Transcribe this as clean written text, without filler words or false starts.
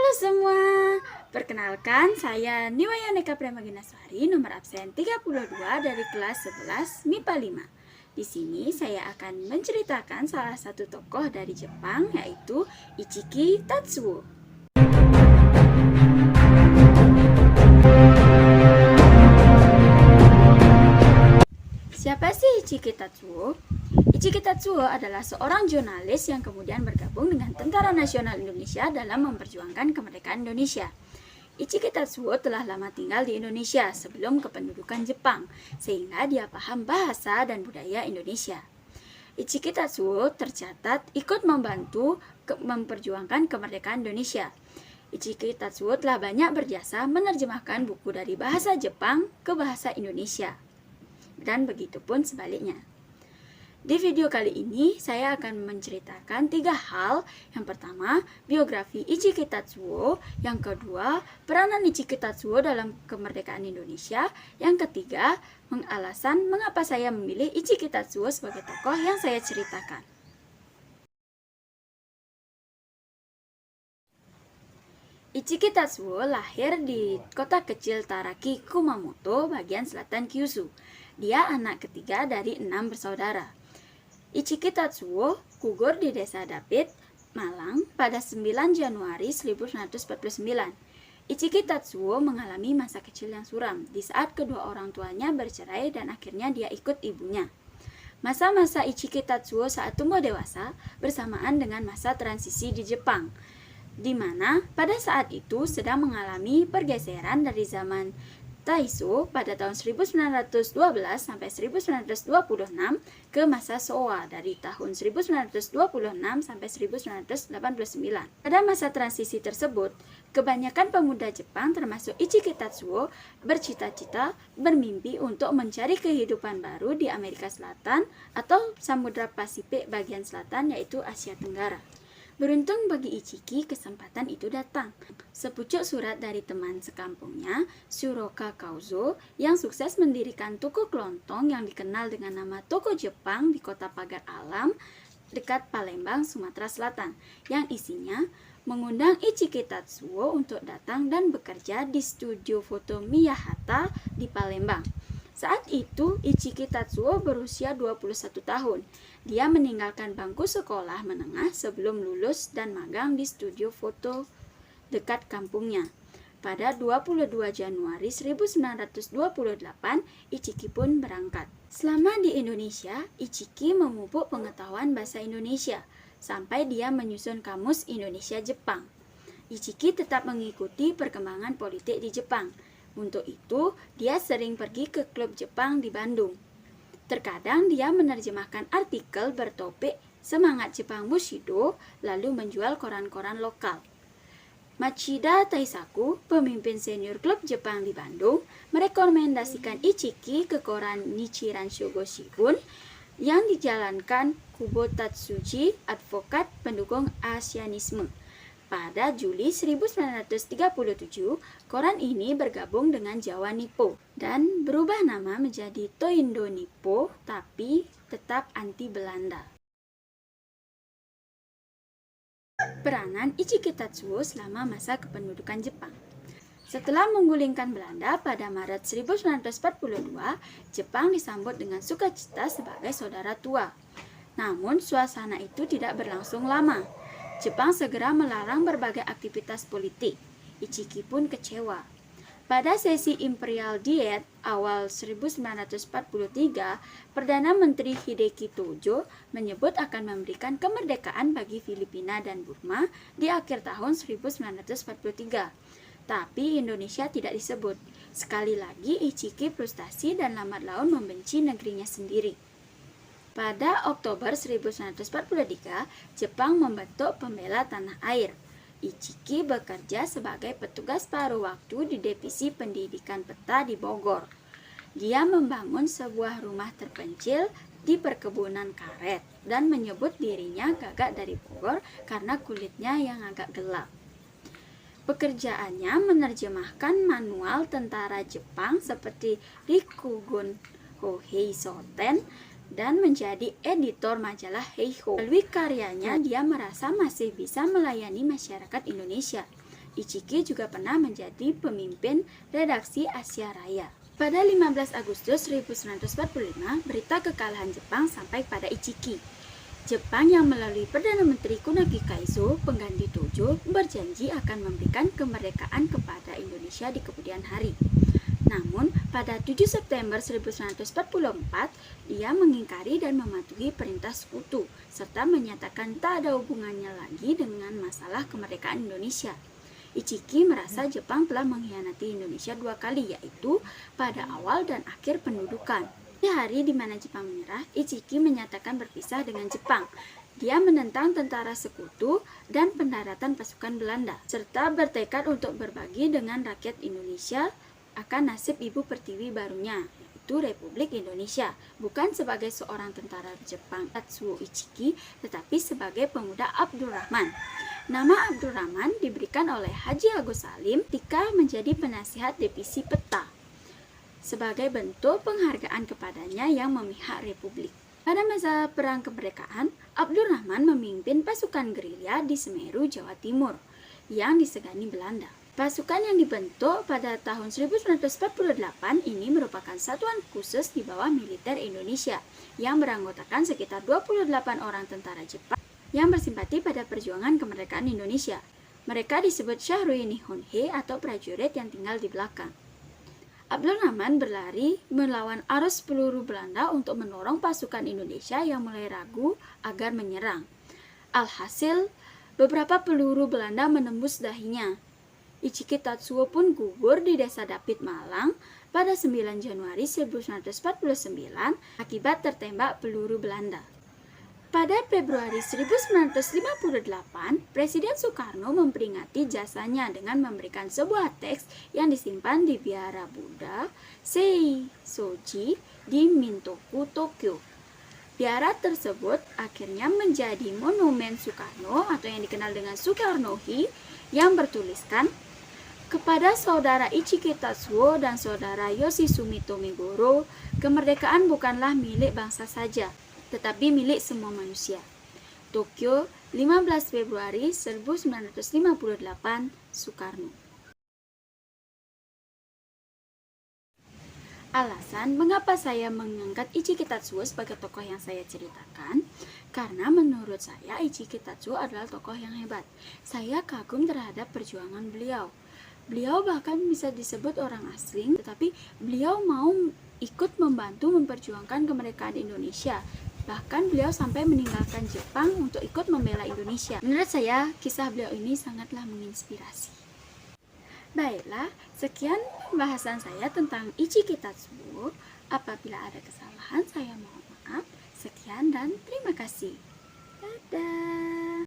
Halo semua, perkenalkan saya Niwaya Neka Premaginaswari, nomor absen 32 dari kelas 11 MIPA 5. Di sini saya akan menceritakan salah satu tokoh dari Jepang, yaitu Ichiki Tatsuo. Siapa sih Ichiki Tatsuo? Ichiki Tatsuo adalah seorang jurnalis yang kemudian bergabung dengan Tentara Nasional Indonesia dalam memperjuangkan kemerdekaan Indonesia. Ichiki Tatsuo telah lama tinggal di Indonesia sebelum kependudukan Jepang, sehingga dia paham bahasa dan budaya Indonesia. Ichiki Tatsuo tercatat ikut membantu memperjuangkan kemerdekaan Indonesia. Ichiki Tatsuo telah banyak berjasa menerjemahkan buku dari bahasa Jepang ke bahasa Indonesia, dan begitu pun sebaliknya. Di video kali ini, saya akan menceritakan 3 hal. Yang pertama, biografi Ichiki Tatsuo. Yang kedua, peranan Ichiki Tatsuo dalam kemerdekaan Indonesia. Yang ketiga, alasan mengapa saya memilih Ichiki Tatsuo sebagai tokoh yang saya ceritakan. Ichiki Tatsuo lahir di kota kecil Taraki, Kumamoto, bagian selatan Kyushu. Dia anak ketiga dari 6 bersaudara. Ichiki Tatsuo gugur di Desa Dapit, Malang pada 9 Januari 1949. Ichiki Tatsuo mengalami masa kecil yang suram di saat kedua orang tuanya bercerai dan akhirnya dia ikut ibunya. Masa-masa Ichiki Tatsuo saat tumbuh dewasa bersamaan dengan masa transisi di Jepang, di mana pada saat itu sedang mengalami pergeseran dari zaman Taisho pada tahun 1912 sampai 1926 ke masa Showa dari tahun 1926 sampai 1989. Pada masa transisi tersebut, kebanyakan pemuda Jepang termasuk Ichiki Tatsuo bercita-cita bermimpi untuk mencari kehidupan baru di Amerika Selatan atau Samudra Pasifik bagian selatan, yaitu Asia Tenggara. Beruntung bagi Ichiki, kesempatan itu datang. Sepucuk surat dari teman sekampungnya, Shuroka Kauzo, yang sukses mendirikan toko kelontong yang dikenal dengan nama Toko Jepang di kota Pagar Alam, dekat Palembang, Sumatera Selatan, yang isinya mengundang Ichiki Tatsuo untuk datang dan bekerja di studio foto Miyahata di Palembang. Saat itu, Ichiki Tatsuo berusia 21 tahun. Dia meninggalkan bangku sekolah menengah sebelum lulus dan magang di studio foto dekat kampungnya. Pada 22 Januari 1928, Ichiki pun berangkat. Selama di Indonesia, Ichiki memupuk pengetahuan bahasa Indonesia sampai dia menyusun kamus Indonesia-Jepang. Ichiki tetap mengikuti perkembangan politik di Jepang. Untuk itu, dia sering pergi ke klub Jepang di Bandung. Terkadang dia menerjemahkan artikel bertopik semangat Jepang Bushido, lalu menjual koran-koran lokal. Machida Taisaku, pemimpin senior klub Jepang di Bandung, merekomendasikan Ichiki ke koran Nichiran Shogo Shimbun yang dijalankan Kubo Tatsuji, advokat pendukung Asianisme. Pada Juli 1937, koran ini bergabung dengan Jawa Nippo dan berubah nama menjadi Toindo Nippo, tapi tetap anti Belanda. Peranan Ichiki Tatsuo selama masa kependudukan Jepang. Setelah menggulingkan Belanda pada Maret 1942, Jepang disambut dengan sukacita sebagai saudara tua. Namun, suasana itu tidak berlangsung lama. Jepang segera melarang berbagai aktivitas politik. Ichiki pun kecewa. Pada sesi Imperial Diet awal 1943, Perdana Menteri Hideki Tojo menyebut akan memberikan kemerdekaan bagi Filipina dan Burma di akhir tahun 1943. Tapi Indonesia tidak disebut. Sekali lagi Ichiki frustasi dan lambat laun membenci negerinya sendiri. Pada Oktober 1943, Jepang membentuk Pembela Tanah Air. Ichiki bekerja sebagai petugas paruh waktu di Divisi Pendidikan Peta di Bogor. Dia membangun sebuah rumah terpencil di perkebunan karet dan menyebut dirinya gagak dari Bogor karena kulitnya yang agak gelap. Pekerjaannya menerjemahkan manual tentara Jepang seperti Rikugun Hohei Soten dan menjadi editor majalah Heiho. Melalui karyanya, dia merasa masih bisa melayani masyarakat Indonesia. Ichiki juga pernah menjadi pemimpin redaksi Asia Raya. Pada 15 Agustus 1945, berita kekalahan Jepang sampai pada Ichiki. Jepang yang melalui Perdana Menteri Kunaki Kaizo, pengganti Tojo, berjanji akan memberikan kemerdekaan kepada Indonesia di kemudian hari. Namun, pada 7 September 1944, dia mengingkari dan mematuhi perintah sekutu, serta menyatakan tak ada hubungannya lagi dengan masalah kemerdekaan Indonesia. Ichiki merasa Jepang telah mengkhianati Indonesia 2 kali, yaitu pada awal dan akhir pendudukan. Di hari di mana Jepang menyerah, Ichiki menyatakan berpisah dengan Jepang. Dia menentang tentara sekutu dan pendaratan pasukan Belanda, serta bertekad untuk berbagi dengan rakyat Indonesia akan nasib ibu pertiwi barunya, yaitu Republik Indonesia, bukan sebagai seorang tentara Jepang Tatsuo Ichiki, tetapi sebagai pemuda Abdurrahman. Nama Abdurrahman diberikan oleh Haji Agus Salim ketika menjadi penasihat divisi peta, sebagai bentuk penghargaan kepadanya yang memihak Republik. Pada masa Perang Kemerdekaan, Abdurrahman memimpin pasukan gerilya di Semeru, Jawa Timur, yang disegani Belanda. Pasukan yang dibentuk pada tahun 1948 ini merupakan satuan khusus di bawah militer Indonesia yang beranggotakan sekitar 28 orang tentara Jepang yang bersimpati pada perjuangan kemerdekaan Indonesia. Mereka disebut Shahrui Nihonhei atau prajurit yang tinggal di belakang. Abdurrahman berlari melawan arus peluru Belanda untuk mendorong pasukan Indonesia yang mulai ragu agar menyerang. Alhasil, beberapa peluru Belanda menembus dahinya. Ichiki Tatsuo pun gugur di Desa Dapit, Malang pada 9 Januari 1949 akibat tertembak peluru Belanda. Pada Februari 1958, Presiden Soekarno memperingati jasanya dengan memberikan sebuah teks yang disimpan di Biara Buddha Seisoji di Mintoku, Tokyo. Biara tersebut akhirnya menjadi monumen Soekarno atau yang dikenal dengan Soekarno-hi yang bertuliskan, "Kepada saudara Ichiki Tatsuo dan saudara Yoshitsumi Tomigoro, kemerdekaan bukanlah milik bangsa saja, tetapi milik semua manusia." Tokyo, 15 Februari 1958, Soekarno. Alasan mengapa saya mengangkat Ichiki Tatsuo sebagai tokoh yang saya ceritakan, karena menurut saya Ichiki Tatsuo adalah tokoh yang hebat. Saya kagum terhadap perjuangan beliau. Beliau bahkan bisa disebut orang asing, tetapi beliau mau ikut membantu memperjuangkan kemerdekaan Indonesia. Bahkan beliau sampai meninggalkan Jepang untuk ikut membela Indonesia. Menurut saya, kisah beliau ini sangatlah menginspirasi. Baiklah, sekian pembahasan saya tentang Ichiki Tatsuo. Apabila ada kesalahan, saya mohon maaf. Sekian dan terima kasih. Dadah.